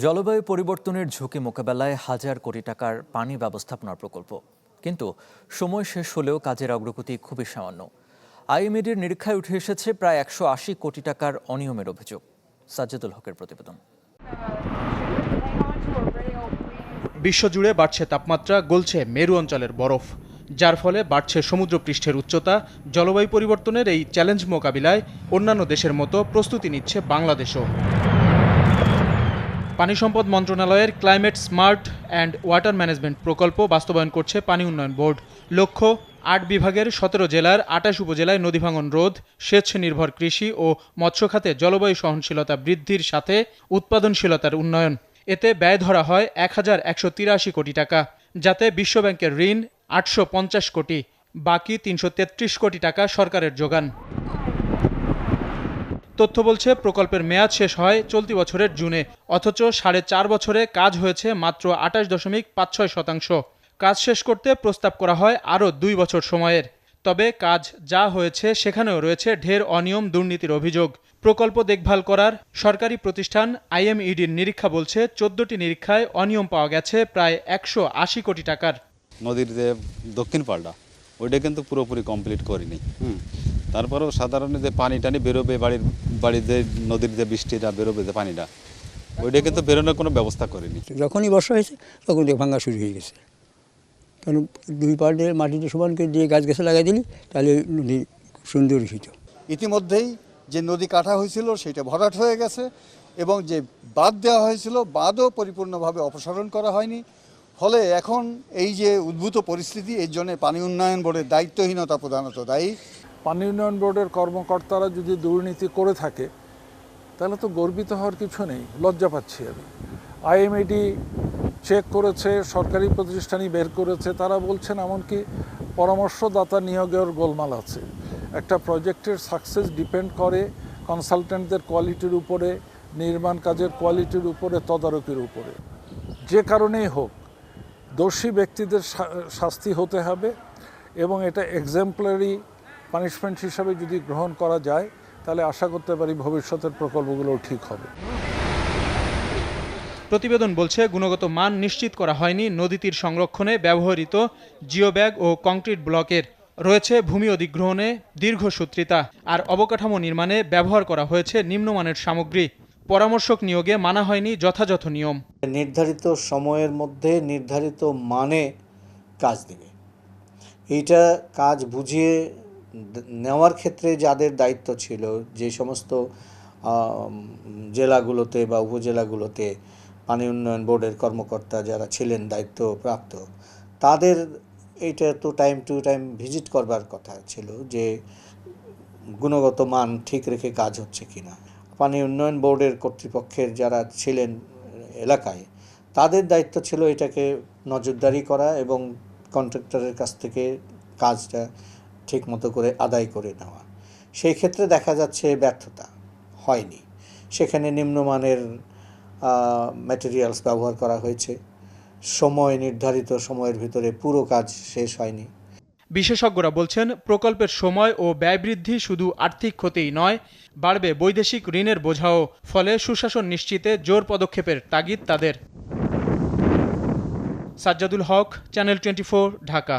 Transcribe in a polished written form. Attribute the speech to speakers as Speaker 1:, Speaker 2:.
Speaker 1: জলবায়ু পরিবর্তনের ঝুঁকি মোকাবেলায় হাজার কোটি টাকার পানি ব্যবস্থাপনার প্রকল্প, কিন্তু সময় শেষ হলেও কাজের অগ্রগতি খুবই সামান্য। আইএমএডির নিরীক্ষায় উঠে এসেছে প্রায় 180 কোটি টাকার অনিয়মের অভিযোগ। সাজ্জাদুল হকের প্রতিবেদন।
Speaker 2: বিশ্বজুড়ে বাড়ছে তাপমাত্রা, গলছে মেরু অঞ্চলের বরফ, যার ফলে বাড়ছে সমুদ্রপৃষ্ঠের উচ্চতা। জলবায়ু পরিবর্তনের এই চ্যালেঞ্জ মোকাবিলায় অন্যান্য দেশের মতো প্রস্তুতি নিচ্ছে বাংলাদেশও। পানি সম্পদ মন্ত্রণালয়ের climate smart and water management প্রকল্প বাস্তবায়ন করছে পানি উন্নয়ন বোর্ড। লক্ষ্য ৮ বিভাগের ১৭ জেলার ২৮ উপজেলায় নদী ভাঙন রোধ, সেচ নির্ভর কৃষি ও মৎস্য খাতে জলবায়ু সহনশীলতা বৃদ্ধির সাথে উৎপাদনশীলতার উন্নয়ন। এতে ব্যয় ধরা হয় ১,১৮৩ কোটি টাকা, যাতে বিশ্বব্যাংকের ঋণ ৮৫০ কোটি, বাকি ৩৩৩ কোটি টাকা সরকারের যোগান। তথ্য বলছে প্রকল্পের মেয়াদ শেষ হয় চলতি বছরের জুনে, অথচ ৪.৫ বছরে কাজ হয়েছে মাত্র ২৮.৫৬%। কাজ শেষ করতে প্রস্তাব করা হয় আরও ২ বছর সময়ের। তবে কাজ যা হয়েছে সেখানেও রয়েছে ঢের অনিয়ম, দুর্নীতির অভিযোগ। প্রকল্প দেখভাল করার সরকারি প্রতিষ্ঠান আইএমইডির নিরীক্ষা বলছে ১৪টি নিরীক্ষায় অনিয়ম পাওয়া গেছে প্রায় ১৮০ কোটি টাকার।
Speaker 3: নদীর যে দক্ষিণ পাড়টা ওইটা কিন্তু পুরোপুরি কমপ্লিট করিনি। তারপরেও সাধারণ যে পানি টানি বেরোবে বাড়ির যে নদীর যে বৃষ্টিটা বেরোবে যে পানিটা, ওইটা কিন্তু বেরোনোর কোনো ব্যবস্থা করিনি।
Speaker 4: যখনই বর্ষা হয়েছে তখন ভাঙা শুরু হয়ে গেছে। কারণ 2 পাড়ে মাটিতে সমান করে দিয়ে গাছ গাছে লাগাই দিলি তাহলে নদী সুন্দর হইত।
Speaker 5: ইতিমধ্যেই যে নদী কাটা হয়েছিল সেটা ভরাট হয়ে গেছে, এবং যে বাঁধ দেওয়া হয়েছিল বাঁধও পরিপূর্ণভাবে অপসারণ করা হয়নি। ফলে এখন এই যে উদ্ভূত পরিস্থিতি, এর জন্য পানি উন্নয়ন বোর্ডের দায়িত্বহীনতা প্রধানত দায়ী।
Speaker 6: পানি উন্নয়ন বোর্ডের কর্মকর্তারা যদি দুর্নীতি করে থাকে তাহলে তো গর্বিত হওয়ার কিছু নেই, লজ্জা পাচ্ছি আমি। আইএমএডি চেক করেছে, সরকারি প্রতিষ্ঠানই বের করেছে, তারা বলছেন এমনকি পরামর্শদাতা নিয়োগের গোলমাল আছে। একটা প্রজেক্টের সাকসেস ডিপেন্ড করে কনসালটেন্টদের কোয়ালিটির উপরে, নির্মাণ কাজের কোয়ালিটির উপরে, তদারকির উপরে। যে কারণেই হোক দোষী ব্যক্তিদের শাস্তি হতে হবে, এবং এটা এক্সাম্পলারি পানিশমেন্ট হিসাবে যদি গ্রহণ করা যায় তাহলে আশা করতে পারি ভবিষ্যতের প্রকল্পগুলো ঠিক হবে।
Speaker 2: প্রতিবেদন বলছে গুণগত মান নিশ্চিত করা হয়নি নদী তীর সংরক্ষণে ব্যবহৃত জিওব্যাগ ও কংক্রিট ব্লকের। রয়েছে ভূমি অধিগ্রহণে দীর্ঘসূত্রিতা, আর অবকাঠামো নির্মাণে ব্যবহার করা হয়েছে নিম্নমানের সামগ্রী। পরামর্শক নিয়োগে মানা হয়নি যথাযথ নিয়ম।
Speaker 7: নির্ধারিত সময়ের মধ্যে নির্ধারিত মানে কাজ দেবে, এইটা কাজ বুঝিয়ে নেওয়ার ক্ষেত্রে যাদের দায়িত্ব ছিল, যে সমস্ত জেলাগুলোতে বা উপজেলাগুলোতে পানি উন্নয়ন বোর্ডের কর্মকর্তা যারা ছিলেন দায়িত্বপ্রাপ্ত, তাদের এইটা তো টাইম টু টাইম ভিজিট করবার কথা ছিল, যে গুণগত মান ঠিক রেখে কাজ হচ্ছে কিনা। পানি উন্নয়ন বোর্ডের কর্তৃপক্ষের যারা ছিলেন এলাকায়, তাদের দায়িত্ব ছিল এটাকে নজরদারি করা এবং কন্ট্রাক্টরের কাছ থেকে কাজটা ঠিক মতো করে আদায় করে নেওয়া। সেই ক্ষেত্রে দেখা যাচ্ছে ব্যর্থতা হয়নি। সেখানে নিম্নমানের ম্যাটেরিয়ালস ব্যবহার করা হয়েছে, সময় নির্ধারিত সময়ের ভিতরে পুরো কাজ শেষ হয়নি।
Speaker 2: বিশেষজ্ঞরা বলছেন প্রকল্পের সময় ও ব্যয় বৃদ্ধি শুধু আর্থিক ক্ষতিই নয়, বাড়বে বৈদেশিক ঋণের বোঝাও। ফলে সুশাসন নিশ্চিতে জোর পদক্ষেপের তাগিদ তাদের। সাজ্জাদুল হক, চ্যানেল 24, ঢাকা।